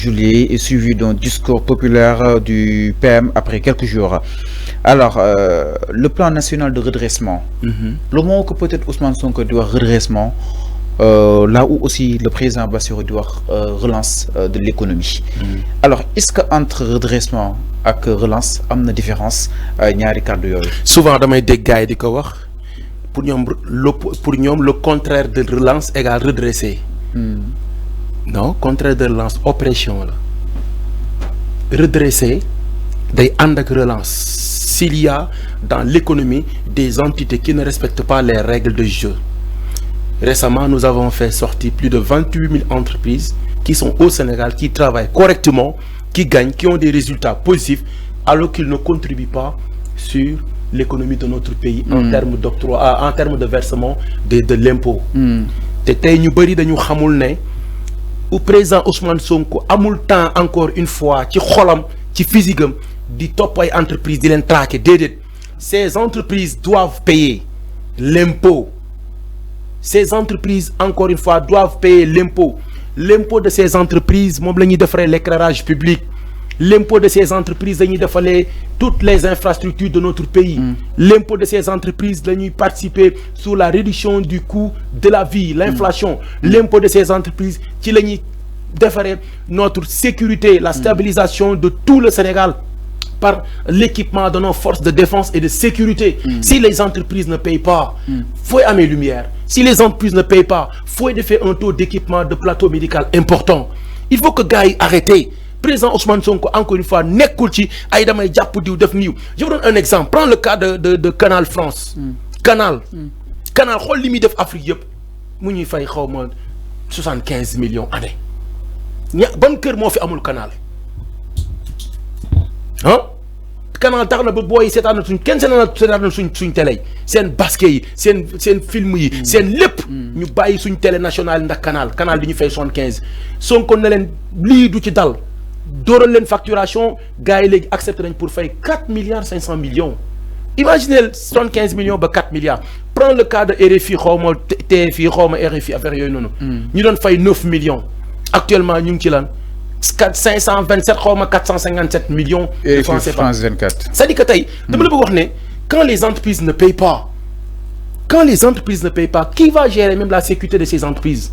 juillet est suivi d'un discours populaire du PM après quelques jours. Alors, le plan national de redressement, le mot que peut-être Ousmane Sonko doit redressement, là où aussi le président Bassirou doit relance de l'économie. Alors, est-ce qu'entre redressement et relance, il y a une différence? Souvent, dans mes dégâts, pour nous, le contraire de relance égale redresser. Non, contraire de relance, oppression. Redresser, des de relance. S'il y a dans l'économie des entités qui ne respectent pas les règles de jeu. Récemment, nous avons fait sortir plus de 28 000 entreprises qui sont au Sénégal, qui travaillent correctement, qui gagnent, qui ont des résultats positifs, alors qu'ils ne contribuent pas sur l'économie de notre pays en termes d'octroi, en termes de versement de l'impôt. Au président Ousmane Sonko amul temps encore une fois ci xolam ci physiquem di top ay entreprises di len traquer déedéet. Ces entreprises doivent payer l'impôt. Ces entreprises encore une fois doivent payer l'impôt. L'impôt de ces entreprises mom lañuy défrer l'éclairage public. L'impôt de ces entreprises dañuy défalé toutes les infrastructures de notre pays. L'impôt de ces entreprises dañuy participer sur la réduction du coût de la vie, l'inflation. L'impôt de ces entreprises qui lañuy défalé notre sécurité, la stabilisation de tout le Sénégal par l'équipement de nos forces de défense et de sécurité. Si les entreprises ne payent pas, faut amener lumière. Si les entreprises ne payent pas, faut faire un taux d'équipement de plateau médical important. Il faut que gars arrêtent. Président Ousmane Sonko, encore une fois, je vous donne un exemple. Prends le cas de Canal France. Canal, xool li muy def Afrique yëpp mu ñuy fay xaw ma 75 millions année. Ban kër moo fi amul canal. Canal tax na ba booy seetaan suñ kenn seetaan suñ télé seen basket yi seen film yi seen lépp ñu bàyyi suñ télé nationale ndax canal di ñu fay 75. Sonko ne leen lii du ci dal. Dóoral leen facturation gars yi léegi accepté nañ pour faire 4 milliards 500 millions. Imaginez 75 millions ba 4 milliards. Prends le cas de RFI xawma TFI xawma RFI affaire yooyu noonu. ñu doon fay 9 millions. Actuellement ñu ngi ci lan 527 xawma 457 millions. Et France 24. C'est-à-dire que tey dama la bëgg wax ne quand les entreprises ne payent pas, qui va gérer même la sécurité de ces entreprises?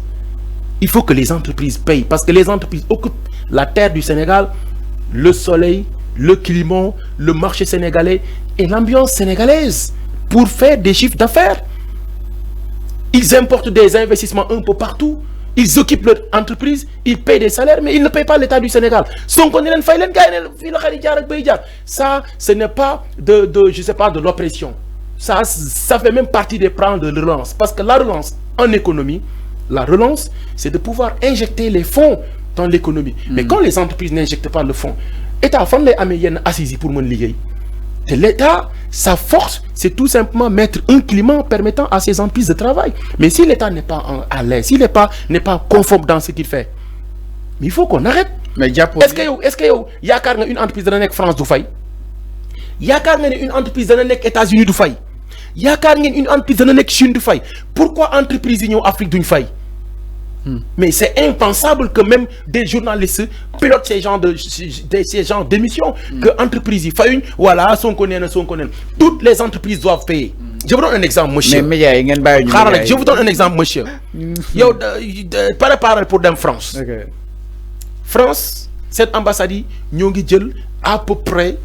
Il faut que les entreprises payent parce que les entreprises occupent la terre du Sénégal, le soleil, le climat, le marché sénégalais et l'ambiance sénégalaise pour faire des chiffres d'affaires. Ils importent des investissements un peu partout, ils occupent leur entreprise, ils payent des salaires, mais ils ne payent pas l'État du Sénégal. Ça, ce n'est pas je sais pas, de l'oppression. Ça fait même partie des plans de relance. Parce que la relance en économie, la relance, c'est de pouvoir injecter les fonds dans l'économie. Mais quand les entreprises n'injectent pas le fonds, l'État fait des assises pour mon ligue. L'État, sa force, c'est tout simplement mettre un climat permettant à ces entreprises de travail. Mais si l'État n'est pas à l'aise, si l'État n'est pas conforme dans ce qu'il fait, il faut qu'on arrête. Mais est-ce que y a une entreprise de France du Faye? Y a une entreprise de États-Unis du Faye? Y a une entreprise de Chine du Faye? Pourquoi entreprise en Afrique d'une Faye? Mais c'est impensable que même des journalistes pilotent ces genres d'émissions, que entreprises faillent, voilà, toutes les entreprises doivent payer. Je vous donne un exemple, monsieur. Je vous donne un exemple, monsieur. Préparez pour dem France. France, cette ambassade, nous avons à peu près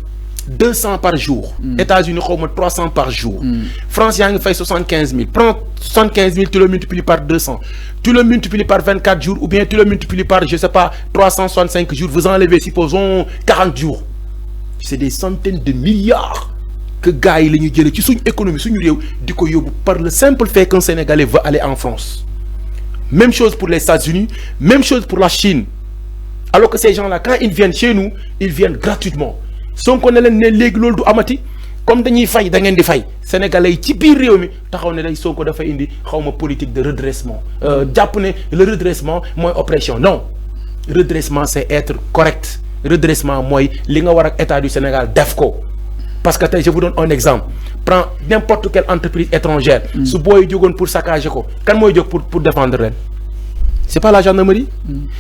200 par jour. États-Unis, 300 par jour. France, il y a fait 75 000. Prends 75 000, tu le multiplies par 200. Tu le multiplies par 24 jours ou bien tu le multiplies par, je sais pas, 365 jours. Vous enlevez, supposons, 40 jours. C'est des centaines de milliards que gars, ils ont sur une économie, par le simple fait qu'un Sénégalais veut aller en France. Même chose pour les États-Unis, même chose pour la Chine. Alors que ces gens-là, quand ils viennent chez nous, ils viennent gratuitement. Sonko ne leen ne léegi loolu du amati comme dañuy fay da ngeen di fay sénégalais ci biir réew mi taxaw ne day Sonko dafa indi xawma politique de redressement jàpp ne le redressement mooy oppression. Non, redressement c'est être correct. Redressement mooy li nga war ak état du Sénégal def ko. Parce que tey je vous donne un exemple. Prends n'importe quelle entreprise étrangère. Su booy jógoon pour saccager ko kan mooy jóg pour défendre leen. c'est pas la gendarmerie.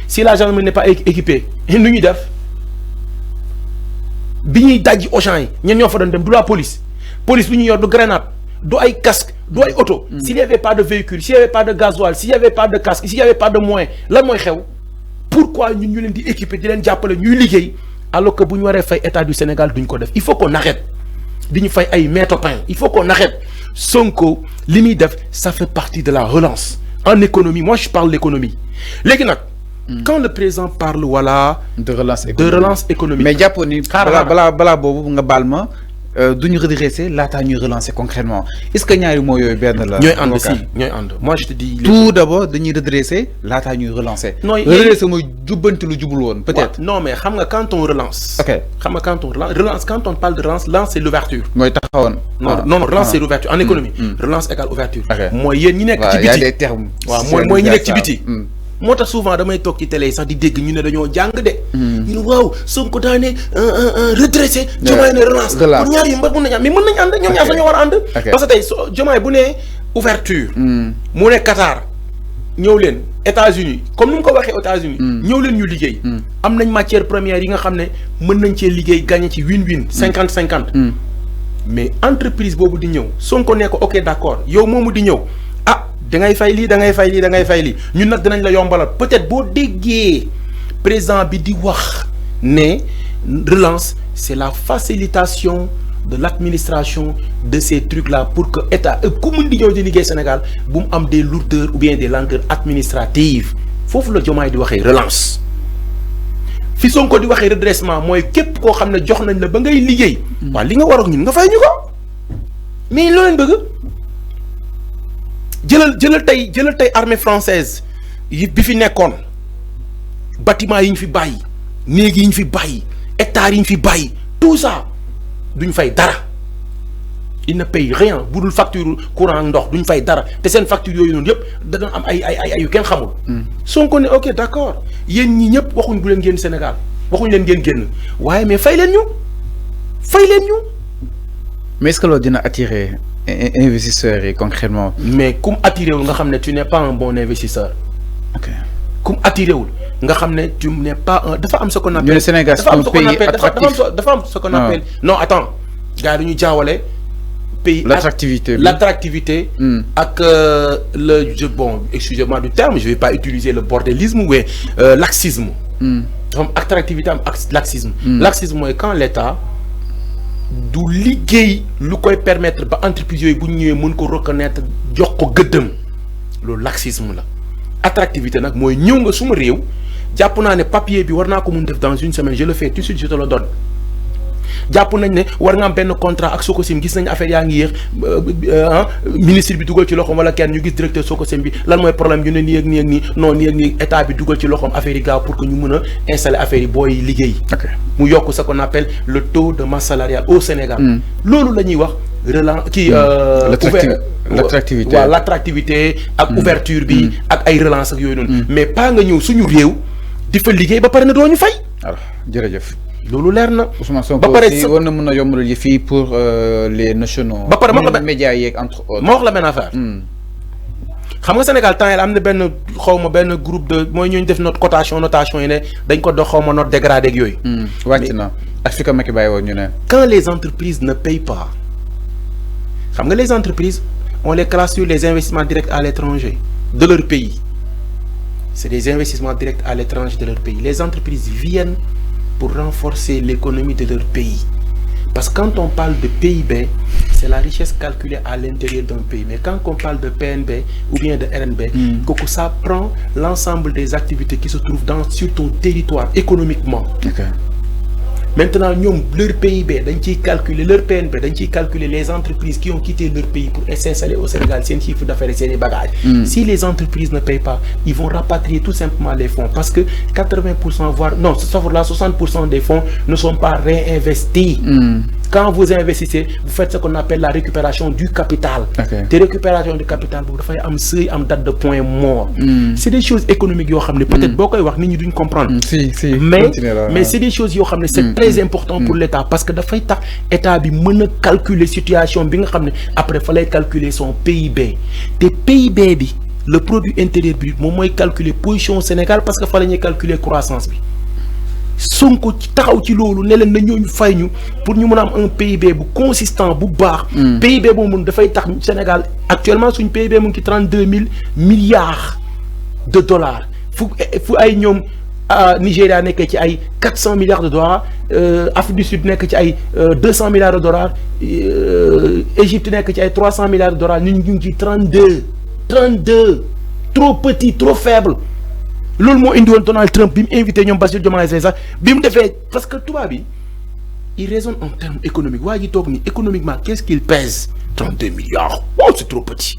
Si la gendarmerie n'est pas équipée nu ñuy def bi ñuy dajji Auchan yi ñen ñoo fa doon dem du la police lu ñu yor du grenade du ay casque du ay auto. S'il y avait pas de véhicule, s'il y avait pas de gasoil, s'il y avait pas de casque, s'il y avait pas de moyens lan mooy xew pourquoi ñun ñu leen di équiper di leen jàppale ñuy liggéey alors que bu ñu waree fay état du Sénégal duñ ko def. Il faut qu'on arrête di ñu fay ay métopin, il faut qu'on arrête. Sonko li muy def ça fait partie de la relance en économie. Moi je parle d'économie léegi nag quand le président parle voilà de relance économique mais jàppoon ni balaa boobu nga baal ma duñu redresser laataa ñuy relancer concrètement est-ce que ñaari moo yooyu benn la. ñooy ànd si ñooy ànd. Moi je te dis tout d'abord dañuy redresser laataa ñuy relancer. redresser mooy jubbanti lu jubul woon peut-être. non mais xam nga quand on relance. ok xam nga quand on relance quand on parle de relance c'est l'ouverture. mooy taxawoon. non relance c'est l'ouverture en économie. relance égale ouverture. mooy yéen ñi nekk ci biti. y a des termes. waaw mooy ñi nekk ci biti. moo tax souvent damay toog ci télé yi sax di dégg ñu ne dañoo jàng de. ñu ne waaw Sonko daa ne redressé. Diomaye ne relance. pour ñaar yi mën nañu am mais mën nañu ànd ñoom ñaar sax ñoo war a ànd. parce que tey Diomaye bu ne ouverture. mu ne Qatar ñëw leen États-Unis comme ni mu ko waxee États-Unis ñëw leen ñu liggéey. am nañ matière première yi nga xam ne mën nañ cee liggéey gagné ci win-win 50-50. mais entreprise boobu di ñëw Sonko ne ko ok d'accord yow moomu di ñëw. da ngay fay lii da ngay fay lii da ngay fay lii ñun nag dinañ la yombalal peut-être boo déggee président bi di wax ne relance c'est la facilitation de l'administration de ces trucs-là pour que état ku mun di ñëw di liggéey Sénégal bu mu am des lourdeurs ou bien des lenteurs administratives foofu la Diomaye di waxee relance fi Sonko di waxee redressement mooy képp koo xam ne jox nañ la ba ngay liggéey waaw li nga war ak ñun nga fay ñu ko mais loo leen bëgg jëlal tey armée française bi fi nekkoon bâtiment yi ñu fi bàyyi néeg yi ñu fi bàyyi hectares yi ñu fi bàyyi tout ça duñ fay dara il ne paye rien bu dul facture courant ndox duñ fay dara te seen facture yooyu noonu yëpp dana am ay yu kenn xamul. Sonko ne ok d'accord yéen ñi ñëpp waxuñ bu leen génn Sénégal waxuñ leen ngeen génn waaye mais fay leen ñu. mais est-ce que loolu dina attirer investisseurs yi concrètement. mais comme attiré wul nga xam ne tu n'es pas un bon investisseur. ok comme attiré wul nga xam ne tu n'es pas un dafa am ce qu'on appelle. le Sénégal c'est un pays attractif dafa am ce qu'on appelle. non attends gars yi dañuy jaawale. pays l'attractivité ak bon excusez-moi du terme je vais pas utiliser le bordélisme mais laxisme. dafa am attractivité am ak laxisme. Laxisme mooy quand l'État du liggéey lu koy permettre ba entreprise yooyu bu ñu ñëwee mën ko reconnaître jox ko gëddëm loolu laxisme la. Attractivité nag mooy ñëw nga suma réew jàpp naa ne papier bi war naa ko mun def dans une semaine je le fais tout de suite je te le donne. jàpp nañ ne war nga am benn contrat ak Sococim gis nañ affaire yaa ngi yéex ministre bi dugal ci loxoom wala kenn ñu gis directeur Sococim bi lan mooy problème ñu ne nii ak nii ak nii non nii ak nii état bi dugal ci loxoom affaire yi gaaw pour que ñu mën a installer affaire yi booy liggéey. mu yokk ce qu'on appelle le taux de masse salariale au Sénégal. loolu la ñuy wax relance kii. l'attractivité waaw l'attractivité ak ouverture bi ak ay relance ak yooyu noonu. mais pas nga ñëw suñu réew di fa liggéey ba pare na doo ñu fay. alors jërëjëf. loolu leer na. Ousmane Sonko aussi war na mën a yombalal yi fii pour les nationaux. ba pare médias yeeg entre autres. ma wax la benn affaire. xam nga Sénégal temps yii am na benn xaw ma benn groupe de mooy ñooñu def note notation yi ne dañ ko dox xaw ma note dégradé ak yooyu. wàcc na ak fi ko Macky bàyyi woon ñu ne. quand les entreprises ne payent pas xam nga les entreprises on les classe sur les investissements directs à l'étranger de leur pays c'est des investissements directs à l'étranger de leur pays les entreprises viennent pour renforcer l'économie de leur pays. Parce que quand on parle de PIB, c'est la richesse calculée à l'intérieur d'un pays. Mais quand on parle de PNB ou bien de RNB, ça prend l'ensemble des activités qui se trouvent sur ton territoire économiquement. Okay. Maintenant, leur PIB, leur PNB, les entreprises qui ont quitté leur pays pour s'installer au Sénégal, c'est un chiffre d'affaires et c'est des bagages. Si les entreprises ne payent pas, ils vont rapatrier tout simplement les fonds parce que 80%, voire non, 60% des fonds ne sont pas réinvestis. Quand vous investissez, vous faites ce qu'on appelle la récupération du capital. Des récupérations du capital, vous faites un seuil, une date de point mort. C'est des choses économiques, peut-être beaucoup de gens ne comprendre. Mais c'est des choses, c'est très important pour l'État parce que l'État peut calculer la situation, après il fallait calculer son PIB. Des PIB, le produit intérieur brut moom mooy calculer position Sénégal parce que fa la ñuy calculer croissance bi Sonko taxaw ci loolu ne leen na ñooñu fay ñu pour ñu mën a am un PIB bu consistant bu baax. PIB boobu mun dafay tax Sénégal actuellement suñ PIB mu ngi ci 32 000 milliards de dollars fu ay ñoom Nigéria nekkee ci ay 400 milliards de dollars Afrique du Sud nekk ci ay 200 milliards de dollars Égypte nekk ci ay 300 milliards de dollars ñun ñu ngi ci 32 trop petit trop faible. loolu moo indi woon Donald Trump bi mu invité ñoom Bassirou Diomaye Faye sax bi mu defee parce que tubaab bi il raisonne en termes économiques waa ji toog ni économiquement qu'est-ce qu'il pèse 32 milliards oh c'est trop petit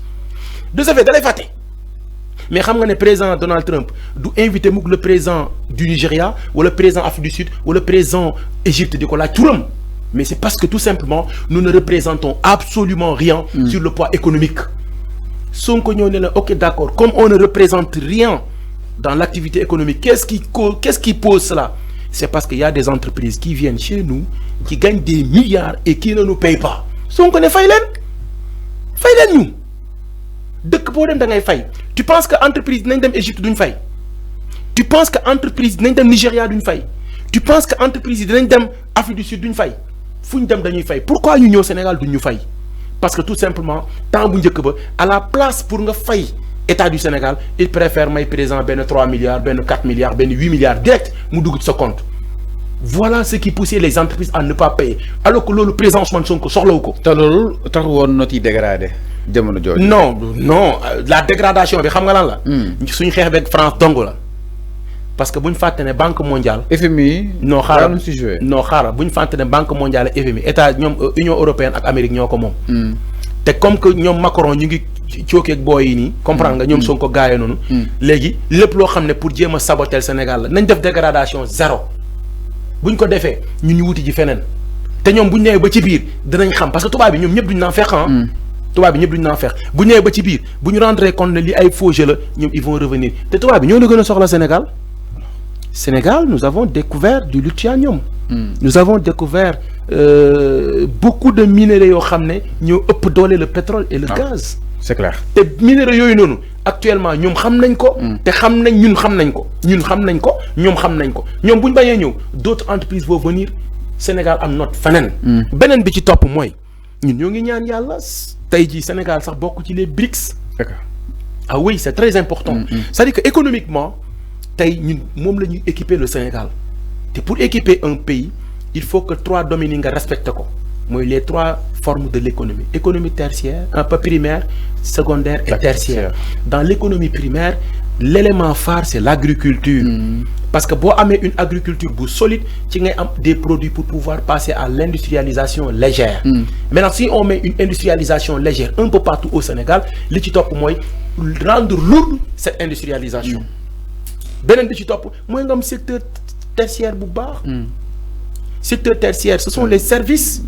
de ce fait da lay fàtte mais xam nga ne président Donald Trump du invité mukk le président du Nigeria wala président Afrique du Sud wala président Égypte di ko laaj turam mais c'est parce que tout simplement nous ne représentons absolument rien sur le poids économique Sonko ñëw ne la ok d'accord comme on ne représente rien dans l'activité économique, qu'est-ce qui pose cela? C'est parce qu'il y a des entreprises qui viennent chez nous, qui gagnent des milliards et qui ne nous payent pas. Si on connaît Faylen nous. Tu penses que l'entreprise n'est pas Égypte d'une faille? Tu penses que l'entreprise n'est pas Nigeria d'une faille? Tu penses que l'entreprise n'est pas Afrique du Sud d'une faille? Pourquoi nous au Sénégal d'une faille? Parce que tout simplement, à la place pour une faille, État du Sénégal, il préfère may présent ben 3 milliards, ben 4 milliards, ben 8 milliards direct, mu dugg ci compte. Voilà ce qui poussait les entreprises à ne pas payer. Alors que le président Ousmane Sonko soxlawu ko. Te loolu tax woon note yi dégradé jamono jooju. Non, la dégradation bi xam nga lan la. Suñu xeex beeg France dong la. Parce que buñ fàtte ne Banque mondiale. FMI. non xaaral buñ fàtte ne Banque mondiale et FMI état ñoom Union européenne ak Amérique ñoo ko moom. Te comme que ñoom Macron ñu ngi cookeeg booy yi nii comprendre nga ñoom Sonko gaayee noonu léegi lépp loo xam ne pour jéem a saboter Sénégal la nañ def dégradation zéro buñ ko defee ñun ñu wuti ji feneen te ñoom buñ ñëwee ba ci biir dinañ xam parce que tubaab bi ñoom ñëpp duñ naan fex tubaab bi ñëpp duñ naan fex bu ñëwee ba ci biir bu ñu rendre compte ne li ay faux jeu la ñoom ils vont revenir te tubaab bi ñoo la gën a soxla Sénégal nous avons découvert du luthium nous avons découvert beaucoup de minéraux yoo xam ne ñoo ëpp doole le pétrole et le gaz. C'est clair. Te minéraux yooyu noonu actuellement ñoom xam nañ ko. te xam nañ ñun xam nañ ko. ñun xam nañ ko ñoom xam nañ ko ñoom bu ñu bañee ñëw d'autres entreprises vont venir Sénégal am note feneen. beneen bi ci topp mooy ñun ñoo ngi ñaan yàlla tey jii Sénégal sax bokk ci les BRICS. D'accord. Ah oui c'est très important. C'est-à-dire que économiquement tey ñun moom la ñuy équiper le Sénégal te pour équiper un pays il faut que 3 domaines nga respecté ko. Les 3 formes de l'économie. Économie tertiaire, un peu primaire, secondaire et tertiaire. Dans l'économie primaire, l'élément phare, c'est l'agriculture. Parce que si on a une agriculture solide, tu as des produits pour pouvoir passer à l'industrialisation légère. Maintenant, si on met une industrialisation légère un peu partout au Sénégal, le petit top, moi, rendre lourde cette industrialisation. Benen bi ci top, moi, un secteur tertiaire bu baax. Secteur tertiaire, ce sont les services.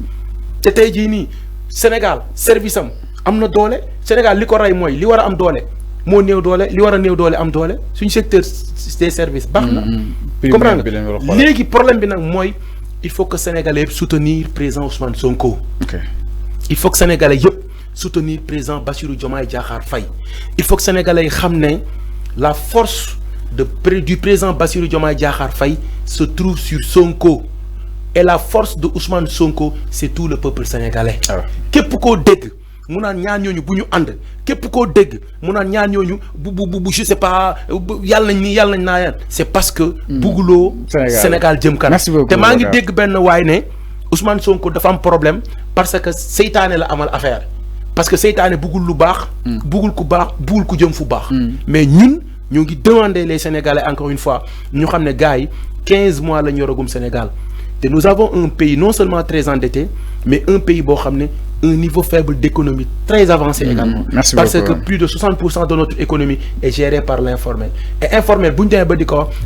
te tey jii nii Sénégal service am na doole Sénégal li ko rey mooy li war a am doole moo néew doole li war a néew doole am doole suñu secteur des services baax na. comprendre nga léegi problème bi nag mooy il faut que sénégalais yëpp soutenir président Ousmane Sonko. il faut que sénégalais yëpp soutenir président Bassirou Diomaye Diakhar Faye. il faut que sénégalais yi xam ne la force du président Bassirou Diomaye Diakhar Faye se trouve sur Sonko. Et la force de Ousmane Sonko, c'est tout le peuple sénégalais. Képp koo dégg mu naan ñaan ñooñu bu ñu ànd képp koo dégg mu naan ñaan ñooñu bu je sais pas yàlla nañ nii yàlla nañ naa yan c'est parce que bugguloo Sénégal jëm kanam te maa ngi dégg benn waay ne Ousmane Sonko dafa am problème parce que seytaane la amal affaire parce que seytaane buggul lu baax buggul ku baax buggul ku jëm fu baax mais ñun ñoo ngi demander les Sénégalais encore une fois ñu xam ne gars yi 15 mois la ñu yoragum Sénégal. Et nous avons un pays non seulement très endetté, mais un pays un niveau faible d'économie très avancé également. Merci parce beaucoup. Que plus de 60% de notre économie est gérée par l'informel. Et informel,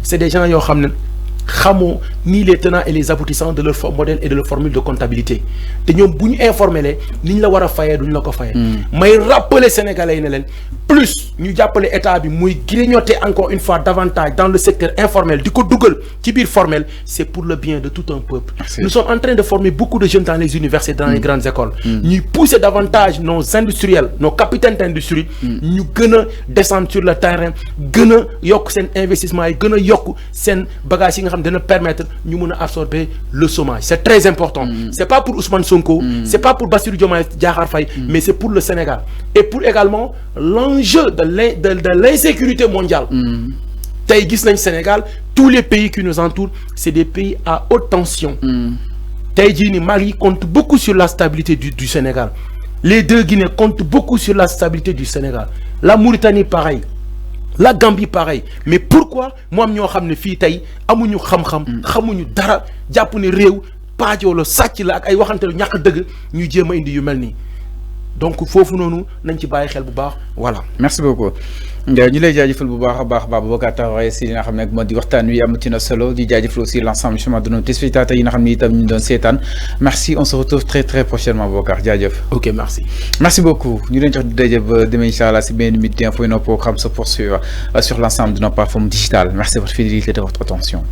c'est des gens qui xamoo ni les tenants et les aboutissants de leur modèle et de leur formule de comptabilité te ñoom bu ñu informé ni ñu la war a fayee duñ la ko fayee. may rappeler Sénégalais yi ne leen plus ñu jàppale état bi muy grignoter encore une fois davantage dans le secteur informel di ko dugal ci biir formel c'est pour le bien de tout un peuple. Nous sommes en train de former beaucoup de jeunes dans les universités, dans les grandes écoles. Nous pousser davantage nos industriels, nos capitaines d'industrie, nous gën descendre sur le terrain, gën yok sen investissement yi gën yok sen bagage yi nga xam dina permettre ñu mëna absorber le chômage. C'est très important. C'est pas pour Ousmane Sonko, c'est pas pour Bassirou Diomaye Diakhar Faye, mais c'est pour le Sénégal et pour également l'enjeu de l'insécurité mondiale. Tay gis nañ Sénégal, tous les pays qui nous entourent, c'est des pays à haute tension. Tay jii ni Mali compte beaucoup sur la stabilité du Sénégal. Les deux Guinées comptent beaucoup sur la stabilité du Sénégal. La Mauritanie pareil. La Gambie pareil. Mais pourquoi moi ñoo xamné fi tay amuñu xam-xam, xamuñu dara, japp ni réew paajo la sàcc la ak ay waxanteelu ñak dëgg ñu jéem indi yu melni. Donc fofu nonu nañ ci baye xel bu baax voilà. Merci beaucoup. ñu lay jaajëfal bu baax a baax Boubacar Traoré si li nga xam ne moo di waxtaan wi amati na solo di jaajëfal aussi l'ensemble justement de nos téléspectateurs yi nga xam ne itam ñu doon seetaan merci on se retrouve très très prochainement Boubacar jaajëf. Ok merci. Merci beaucoup ñu leen jox di daje ba demain inchallah si benn midi info nos programmes se poursuivre sur l'ensemble de nos plateformes digitales merci de votre fidélité et de votre attention.